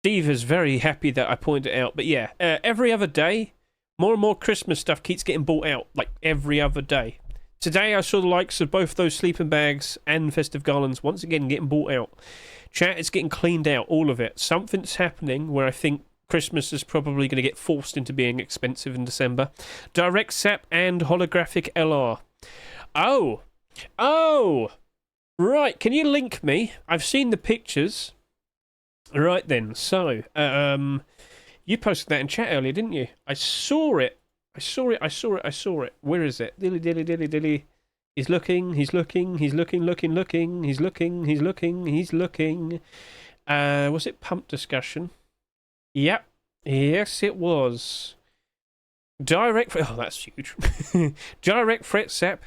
Steve is very happy that I pointed it out. But yeah, every other day, more and more Christmas stuff keeps getting bought out, like every other day. Today I saw the likes of both those sleeping bags and festive garlands once again getting bought out. Chat is getting cleaned out, all of it. Something's happening where I think Christmas is probably going to get forced into being expensive in December. Direct Sap and Holographic LR. Oh! Right, can you link me? I've seen the pictures. Right then, so, you posted that in chat earlier, didn't you? I saw it. Where is it? Dilly. He's looking. Was it pump discussion? Yep. Yes, it was. Oh, that's huge. Direct Fret Sap,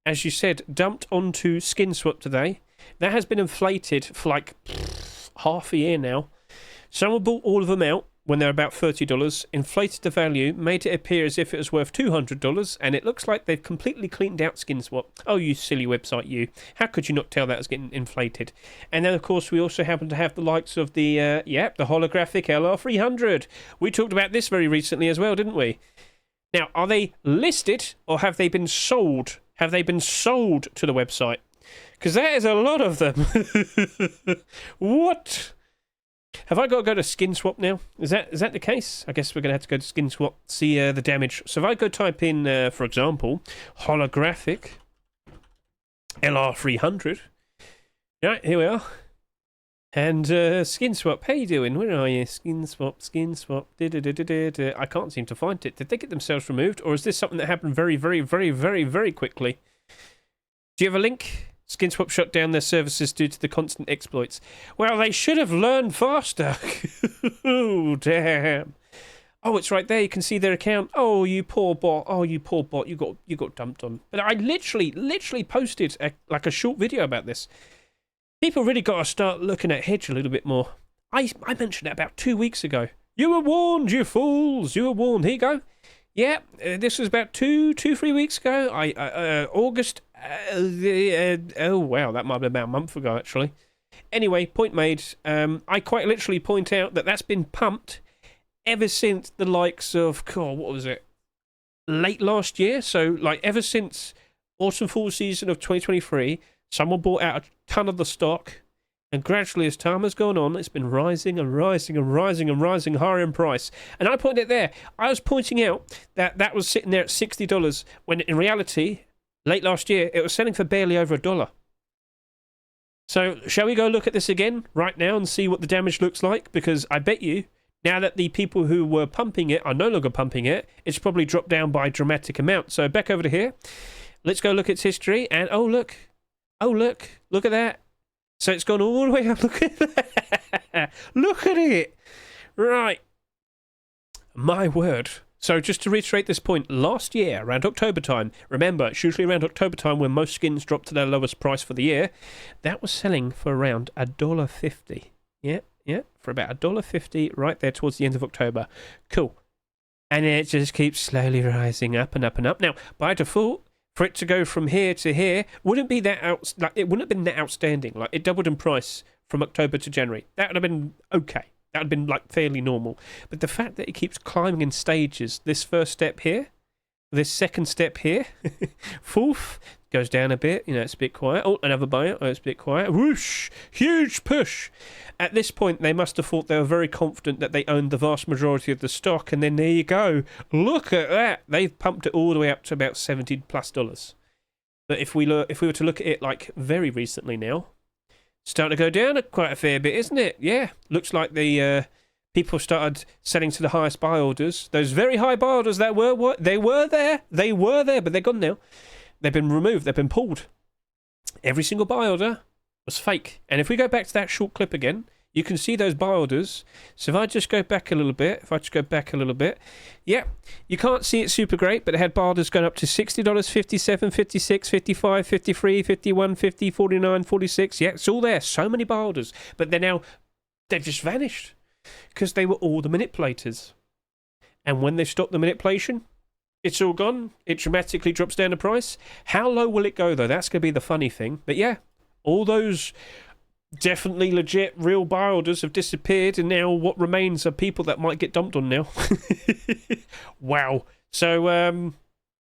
as you said, dumped onto SkinSwap today. That has been inflated for like half a year now. Someone bought all of them out when they're about $30, inflated the value, made it appear as if it was worth $200, and it looks like they've completely cleaned out SkinSwap. Oh, you silly website, you. How could you not tell that was getting inflated? And then, of course, we also happen to have the likes of the Holographic LR300. We talked about this very recently as well, didn't we? Now, are they listed, or have they been sold? Have they been sold to the website? Because there is a lot of them. What? Have I got to go to SkinSwap now? Is that the case? I guess we're going to have to go to SkinSwap, see the damage. So if I go type in, for example, Holographic LR300. Right, here we are. And SkinSwap, how you doing? Where are you? SkinSwap. I can't seem to find it. Did they get themselves removed? Or is this something that happened very, very, very, very, very quickly? Do you have a link? SkinSwap shut down their services due to the constant exploits. Well, they should have learned faster. Oh, damn. Oh, it's right there. You can see their account. Oh, you poor bot. You got dumped on. But I literally posted a short video about this. People really got to start looking at Hedge a little bit more. I mentioned it about 2 weeks ago. You were warned, you fools. You were warned. Here you go. Yeah, this was about 3 weeks ago. August. Oh, wow, that might have been about a month ago, actually. Anyway, point made. I quite literally point out that that's been pumped ever since the likes of, what was it? Late last year. So, like, ever since autumn fall season of 2023, someone bought out a ton of the stock. And gradually, as time has gone on, it's been rising higher in price. And I pointed there. I was pointing out that was sitting there at $60, when in reality, late last year, it was selling for barely over $1. So, shall we go look at this again right now and see what the damage looks like? Because I bet you, now that the people who were pumping it are no longer pumping it, it's probably dropped down by a dramatic amount. So, back over to here. Let's go look at its history. And, oh, look at that. So it's gone all the way up. Look at that. Look at it. Right. My word. So just to reiterate this point, last year, around October time, remember, it's usually around October time when most skins drop to their lowest price for the year, that was selling for around $1.50. Yeah, for about $1.50 right there towards the end of October. Cool. And it just keeps slowly rising up and up and up. Now, by default, for it to go from here to here wouldn't be that it wouldn't have been that outstanding. Like, it doubled in price from October to January. That would have been okay. That would have been like fairly normal. But the fact that it keeps climbing in stages, this first step here, this second step here, fourth, goes down a bit, it's a bit quiet. Oh, another buyer. Oh, it's a bit quiet. Whoosh! Huge push. At this point, they must have thought they were very confident that they owned the vast majority of the stock, and then there you go. Look at that. They've pumped it all the way up to about $70+. But if we were to look at it like very recently now, it's starting to go down quite a fair bit, isn't it? Yeah. Looks like the people started selling to the highest buy orders. Those very high buy orders that were there, but they're gone now. They've been removed. They've been pulled. Every single buy order was fake. And if we go back to that short clip again, you can see those buy orders. So if I just go back a little bit, yeah, you can't see it super great, but it had buy orders going up to $60, $57, $56, $55, $53, $51, $50, $49, $46. Yeah, it's all there. So many buy orders. But they've just vanished because they were all the manipulators. And when they stop the manipulation, it's all gone. It dramatically drops down the price. How low will it go, though? That's going to be the funny thing. But yeah, all those definitely legit real buy orders have disappeared, and now what remains are people that might get dumped on now. Wow. So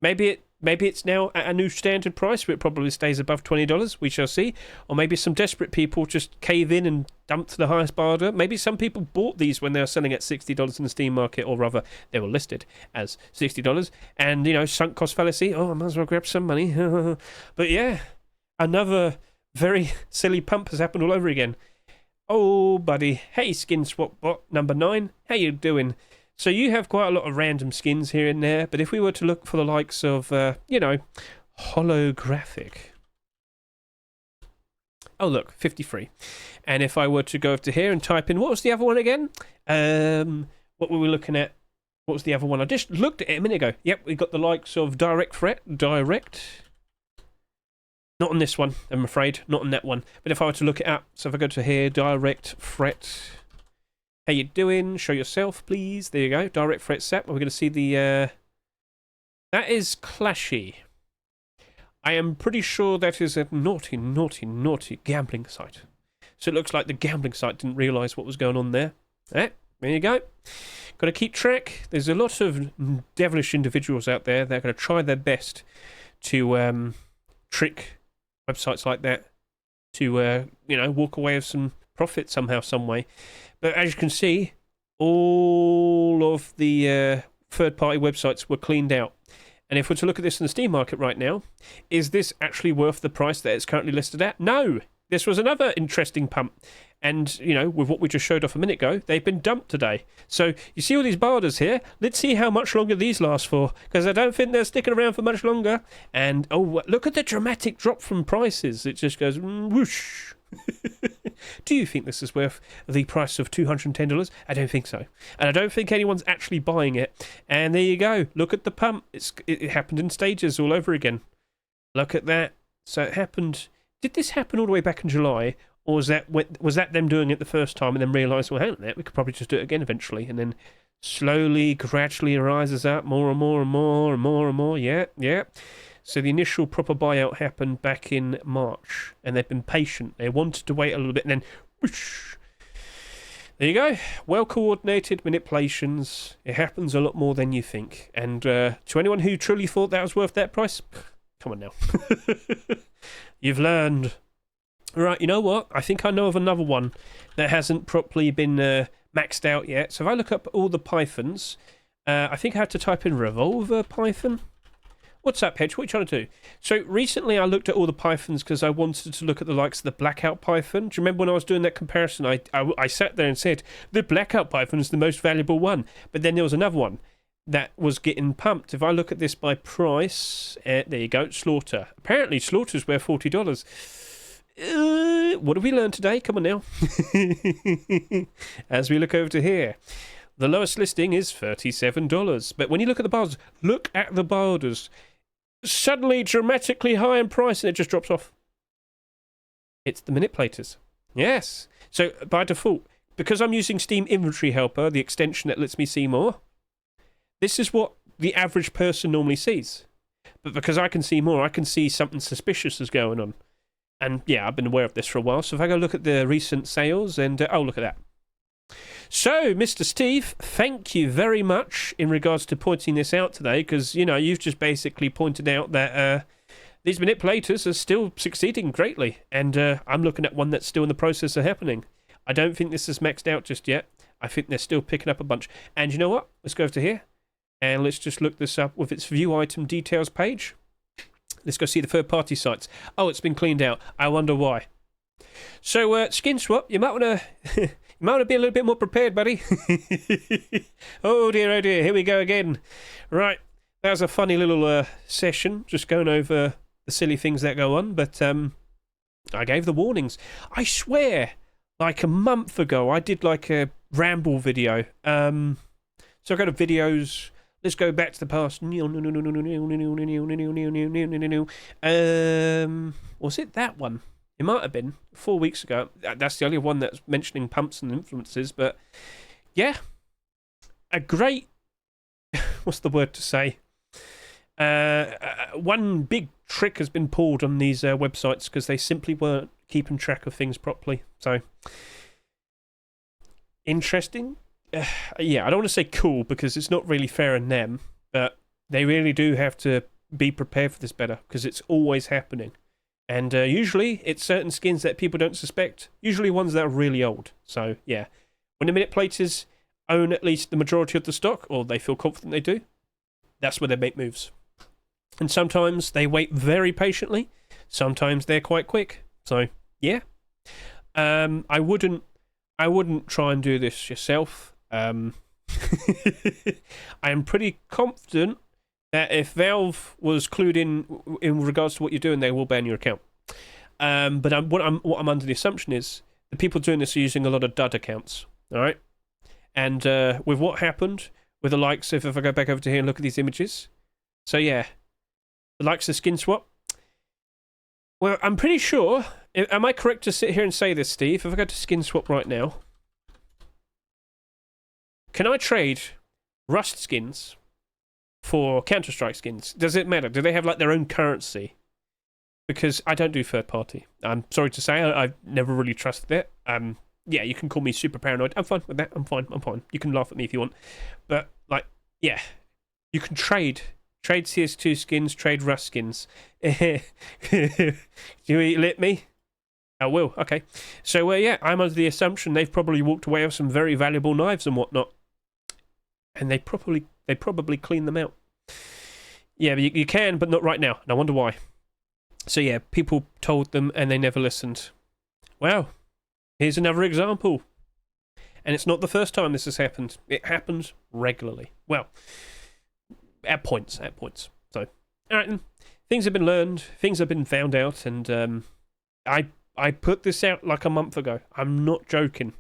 maybe it's now at a new standard price where it probably stays above $20. We shall see. Or maybe some desperate people just cave in and dump to the highest buy order. Maybe some people bought these when they were selling at $60 in the Steam market, or rather they were listed as $60, and sunk cost fallacy. Oh, I might as well grab some money. But yeah, another very silly pump has happened all over again. Oh, buddy. Hey, SkinSwap bot number 9. How you doing? So you have quite a lot of random skins here and there, but if we were to look for the likes of, Holographic. Oh, look, 53. And if I were to go over to here and type in, what was the other one again? What were we looking at? What was the other one? I just looked at it a minute ago. Yep, we got the likes of Direct. Not on this one, I'm afraid. Not on that one. But if I were to look it up, so if I go to here, Direct Fret. How you doing? Show yourself, please. There you go. Direct Fret Sap. We're going to see the... That is Clashy. I am pretty sure that is a naughty, naughty, naughty gambling site. So it looks like the gambling site didn't realise what was going on there. There you go. Got to keep track. There's a lot of devilish individuals out there that are going to try their best to trick websites like that to, walk away with some profit somehow, some way. But as you can see, all of the third-party websites were cleaned out. And if we're to look at this in the Steam market right now, is this actually worth the price that it's currently listed at? No! This was another interesting pump. And, with what we just showed off a minute ago, they've been dumped today. So, you see all these buy orders here? Let's see how much longer these last for, because I don't think they're sticking around for much longer. And, oh, look at the dramatic drop from prices. It just goes whoosh. Do you think this is worth the price of $210? I don't think so. And I don't think anyone's actually buying it. And there you go. Look at the pump. It happened in stages all over again. Look at that. So it happened... Did this happen all the way back in July? Or was that them doing it the first time and then realised, well, hang on a minute, we could probably just do it again eventually. And then slowly, gradually rises up more and more and more and more and more. Yeah. So the initial proper buyout happened back in March. And they've been patient. They wanted to wait a little bit and then whoosh. There you go. Well-coordinated manipulations. It happens a lot more than you think. And to anyone who truly thought that was worth that price, come on now. You've learned. Right, you know what? I think I know of another one that hasn't properly been maxed out yet. So if I look up all the Pythons, I think I have to type in Revolver Python. What's up, Hedge? What are you trying to do? So recently I looked at all the Pythons because I wanted to look at the likes of the Blackout Python. Do you remember when I was doing that comparison? I sat there and said, the Blackout Python is the most valuable one. But then there was another one that was getting pumped. If I look at this by price, there you go, Slaughter. Apparently Slaughter's worth $40. What have we learned today? Come on now. As we look over to here, the lowest listing is $37. But when you look at the buy orders, look at the buy orders. Suddenly dramatically high in price and it just drops off. It's the manipulators. Yes. So by default, because I'm using Steam Inventory Helper, the extension that lets me see more, this is what the average person normally sees. But because I can see more, I can see something suspicious is going on. And yeah, I've been aware of this for a while. So if I go look at the recent sales and, oh, look at that. So, Mr. Steve, thank you very much in regards to pointing this out today, because, you've just basically pointed out that these manipulators are still succeeding greatly, and I'm looking at one that's still in the process of happening. I don't think this is maxed out just yet. I think they're still picking up a bunch. And you know what? Let's go over to here, and let's just look this up with its view item details page. Let's go see the third-party sites. Oh, it's been cleaned out. I wonder why. So, SkinSwap, you might want to... You might want to be a little bit more prepared, buddy. Oh dear, here we go again. Right, that was a funny little session, just going over the silly things that go on, but I gave the warnings. I swear, like a month ago, I did like a ramble video. So I go to videos, let's go back to the past. Was it that one? It might have been 4 weeks ago. That's the only one that's mentioning pumps and influences. But yeah, a great, what's the word to say? One big trick has been pulled on these websites because they simply weren't keeping track of things properly. So, interesting. Yeah, I don't want to say cool because it's not really fair on them, but they really do have to be prepared for this better because it's always happening. And usually it's certain skins that people don't suspect, usually ones that are really old. So, yeah. When the minute platers own at least the majority of the stock, or they feel confident they do, that's where they make moves. And sometimes they wait very patiently, sometimes they're quite quick. So, yeah. I wouldn't try and do this yourself. I am pretty confident that if Valve was clued in regards to what you're doing, they will ban your account. But what I'm under the assumption is the people doing this are using a lot of dud accounts. All right, and with what happened with the likes of, if I go back over to here and look at these images, so yeah, the likes of SkinSwap. Well, I'm pretty sure. Am I correct to sit here and say this, Steve? If I go to SkinSwap right now, can I trade Rust skins for Counter-Strike skins? Does it matter? Do they have like their own currency? Because I don't do third party. I'm sorry to say, I've never really trusted it. Yeah, you can call me super paranoid. I'm fine with that. I'm fine. You can laugh at me if you want. But, like, yeah. You can trade CS2 skins, trade Rust skins. You lit me? I will. Okay. So, yeah, I'm under the assumption they've probably walked away with some very valuable knives and whatnot. And they probably clean them out. Yeah, but you can, but not right now. And I wonder why. So, yeah, people told them and they never listened. Wow. Here's another example. And it's not the first time this has happened. It happens regularly. Well, at points. So, all right, then. Things have been learned. Things have been found out. And I put this out like a month ago. I'm not joking.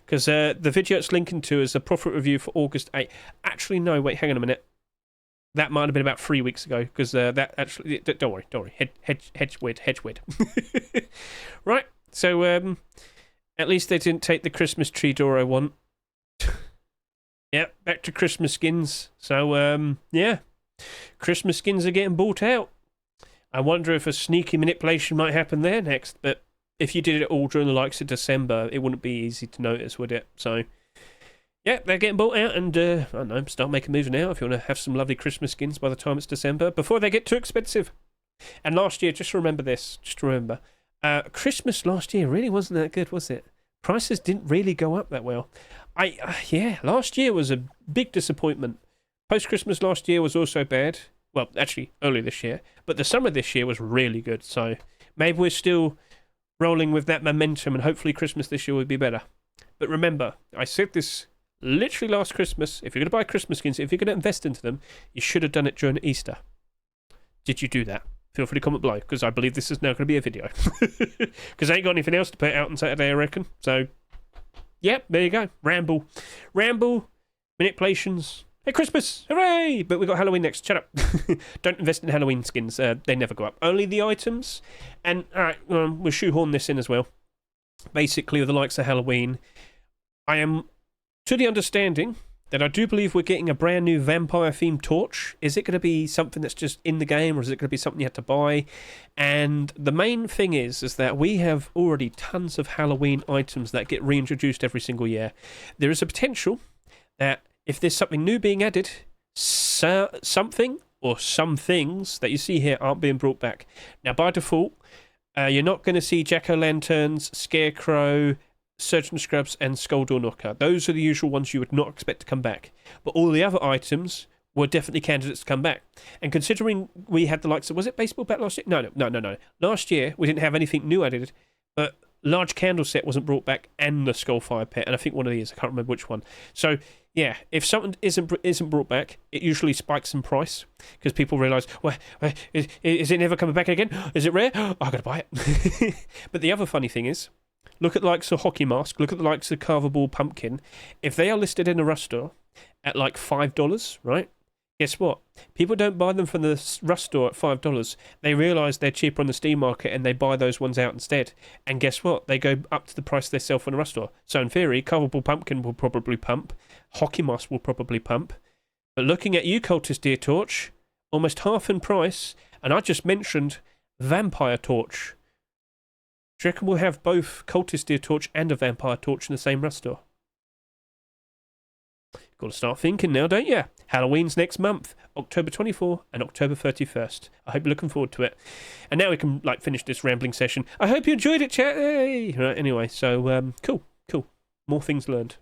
Because the video it's linking to is a profit review for August 8. Actually, no, wait, hang on a minute. That might have been about 3 weeks ago. Because that actually... Don't worry. Hedge wed. Right, so... At least they didn't take the Christmas tree door I want. Yep, back to Christmas skins. So, yeah. Christmas skins are getting bought out. I wonder if a sneaky manipulation might happen there next. But if you did it all during the likes of December, it wouldn't be easy to notice, would it? So, yeah, they're getting bought out. And, I don't know, start making moves now if you want to have some lovely Christmas skins by the time it's December. Before they get too expensive. And last year, just remember this. Christmas last year really wasn't that good, was it? Prices didn't really go up that well. Yeah, last year was a big disappointment. Post-Christmas last year was also bad. Well, actually, early this year. But the summer this year was really good. So maybe we're still rolling with that momentum and hopefully Christmas this year will be better. But remember, I said this literally last Christmas. If you're going to buy Christmas skins, if you're going to invest into them, you should have done it during Easter. Did you do that? Feel free to comment below, because I believe this is now going to be a video. Because I ain't got anything else to put out on Saturday, I reckon. So, yep, there you go. Ramble, manipulations. Hey, Christmas! Hooray! But we got Halloween next. Shut up. Don't invest in Halloween skins. They never go up. Only the items. And, alright, we'll shoehorn this in as well. Basically, with the likes of Halloween, I am to the understanding that I do believe we're getting a brand new vampire-themed torch. Is it going to be something that's just in the game, or is it going to be something you have to buy? And the main thing is that we have already tons of Halloween items that get reintroduced every single year. There is a potential that if there's something new being added, something or some things that you see here aren't being brought back. Now, by default, you're not going to see jack-o'-lanterns, scarecrow, Surgeon Scrubs and Skull Door Knocker. Those are the usual ones you would not expect to come back. But all the other items were definitely candidates to come back. And considering we had the likes of... Was it Baseball Bat last year? No. Last year, we didn't have anything new added, but Large Candle Set wasn't brought back and the Skullfire Pet, and I think one of these. I can't remember which one. So, yeah, if something isn't brought back, it usually spikes in price because people realise, well, is it never coming back again? Is it rare? Oh, I've got to buy it. But the other funny thing is, look at the likes of Hockey Mask, look at the likes of Carverball Pumpkin. If they are listed in a Rust store at like $5, right? Guess what? People don't buy them from the Rust store at $5. They realise they're cheaper on the Steam market and they buy those ones out instead. And guess what? They go up to the price they sell from the Rust store. So in theory, Carverball Pumpkin will probably pump. Hockey Mask will probably pump. But looking at you, Cultist Deer Torch, almost half in price. And I just mentioned Vampire Torch. Do you reckon we'll have both Cultist Deer Torch and a Vampire Torch in the same rust store? Got to start thinking now, don't you? Halloween's next month, October 24 and October 31st. I hope you're looking forward to it. And now we can finish this rambling session. I hope you enjoyed it, chat. Hey! Right, anyway, so cool. More things learned.